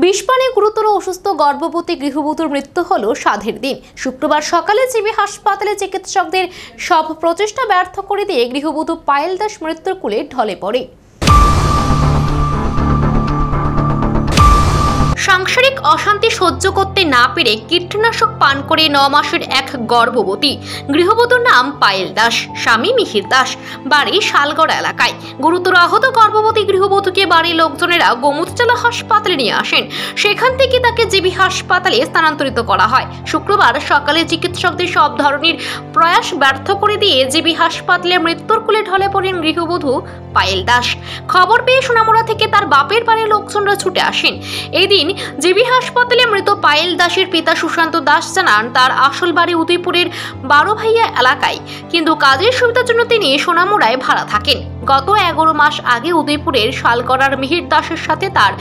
বিষপানে গুরুতর অসুস্থ গর্ভবতী গৃহবধূর মৃত্যু হলো সাধের দিন। শুক্রবার সকালে জিবি হাসপাতালে চিকিৎসকদের সব প্রচেষ্টা ব্যর্থ করে দিয়ে গৃহবধূ পায়েল দাস মৃত্যুর কোলে ঢলে পড়ে। সাংসারিক অশান্তি সহ্য করতে না পেরে কীটনাশক পান করে 9 মাসের এক গর্ভবতী গৃহবধূর নাম পায়েল দাস, স্বামী মিহির দাস, বাড়ি শালগড় এলাকায়। গুরুতর আহত গর্ভবতী গৃহবধূকে বাড়ির লোকজনেরা গোমুদচালা হাসপাতালে নিয়ে আসেন। সেখান থেকে তাকে জিবি হাসপাতালে স্থানান্তরিত করা হয়। শুক্রবার সকালে চিকিৎসকদের সব ধরনের প্রয়াস ব্যর্থ করে দিয়ে জিবি হাসপাতালে মৃত্যুর কোলে ঢলে পড়েন গৃহবধূ পায়েল দাস। খবর পেয়ে সোনামুড়া থেকে তার বাপের বাড়ির লোকজনরা ছুটে আসেন। এই দিন জিবি হাসপাতালে মৃত পায়েল দাসের পিতা সুশান্ত দাস জানান, তার আসল বাড়ি উদয়পুরের 12 ভাইয়া এলাকায়, কিন্তু কাজের সুবিধার জন্য তিনি সোনামুড়ায় ভাড়া থাকেন। গত 11 মাস আগে উদয়পুরের শালগড়ার মিহির দাসের সাথে তার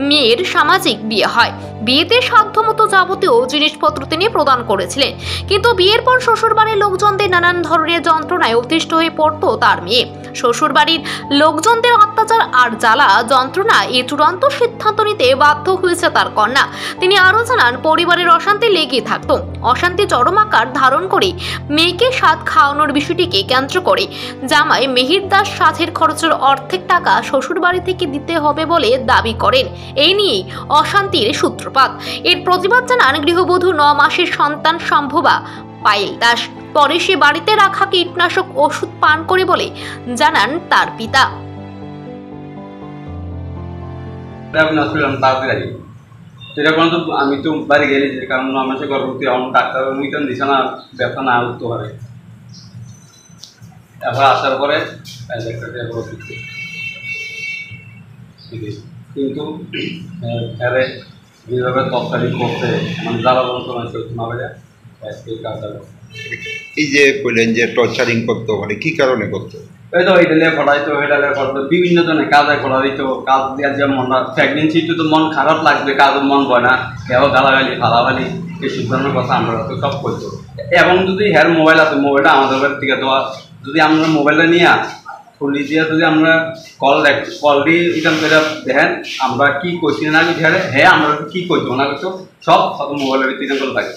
মেয়ের সামাজিক বিয়ে হয়। বিয়েতে সাধ্যমতো যাবতীয় জিনিসপত্র তিনি প্রদান করেছিলেন, কিন্তু বিয়ের পর শ্বশুরবাড়ির লোকজনদের নানান ধরনের যন্ত্রণায় অতিষ্ঠ হয়ে পড়তো তার মেয়ে। শ্বশুরবাড়ির লোকজনদের অত্যাচার আর জ্বালা যন্ত্রণা এই চূড়ান্ত সিদ্ধান্ত নিতে বাধ্য হয়েছে তার কন্যা। তিনি আরও জানান, পরিবারের অশান্তি লেগেই থাকত। অশান্তি চরম আকার ধারণ করে মেয়েকে স্বাদ খাওয়ানোর বিষয়টিকে কেন্দ্র করে জামাই মিহির দাস সাধের খরচের অর্ধেক টাকা শ্বশুরবাড়ি থেকে দিতে হবে বলে দাবি করেন। এই নিয়েই অশান্তির সূত্রপাত। এর প্রতিবাদ জানান গৃহবধূ 9 মাসের সন্তান সম্ভবা পায়েল দাস। পরে সে বাড়িতে রাখা কীটনাশক ওষুধ পান করে বলে জানান তার পিতা। আমি তো বাড়ি গেলি, কারণ আমার সে গর্ভবতী ডাক্তার দিছে না, ব্যথা না উঠতে পারে। এবার আসার পরে কিন্তু যেভাবে তৎকালীন করতে মানে জ্বালা যন্ত্রণা চলতে না পারে। এই যে বললেন যে টর্চারিং করতো, মানে কি কারণে করতো? ওই তো ওইটালে ফটাইতো, ওইটালে করতো, বিভিন্ন জনে কাজে করা দিত। কাজ দেওয়ার যে মনটা, প্রেগনেন্সিতে তো মন খারাপ লাগবে, কাজের মন হয় না, কেউ গালাগালি ফালাগালি এইসব ধরনের কথা আমরা তো সব করতো। এবং যদি হ্যার মোবাইল আছে, মোবাইলটা আমাদের বাড়ি থেকে দেওয়া, যদি আমরা মোবাইলটা নিয়ে খুলি দিয়ে যদি আমরা কল দিয়ে রিটার্ন করে দেখেন আমরা কি করছি না কি হ্যাঁ আমরা কি করছি না করছো সব মোবাইলের ভিত্তিতে থাকে।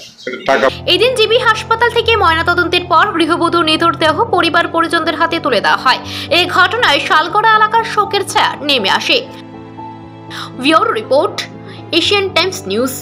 এই দিন জিবি হাসপাতাল থেকে ময়নাতদন্তের পর গৃহবধূর নিথর দেহ পরিবার পরিজনদের হাতে তুলে দেওয়া হয়। এই ঘটনায় শালগড়া এলাকার শোকের ছায়া নেমে আসে। Bureau report, Asian Times news.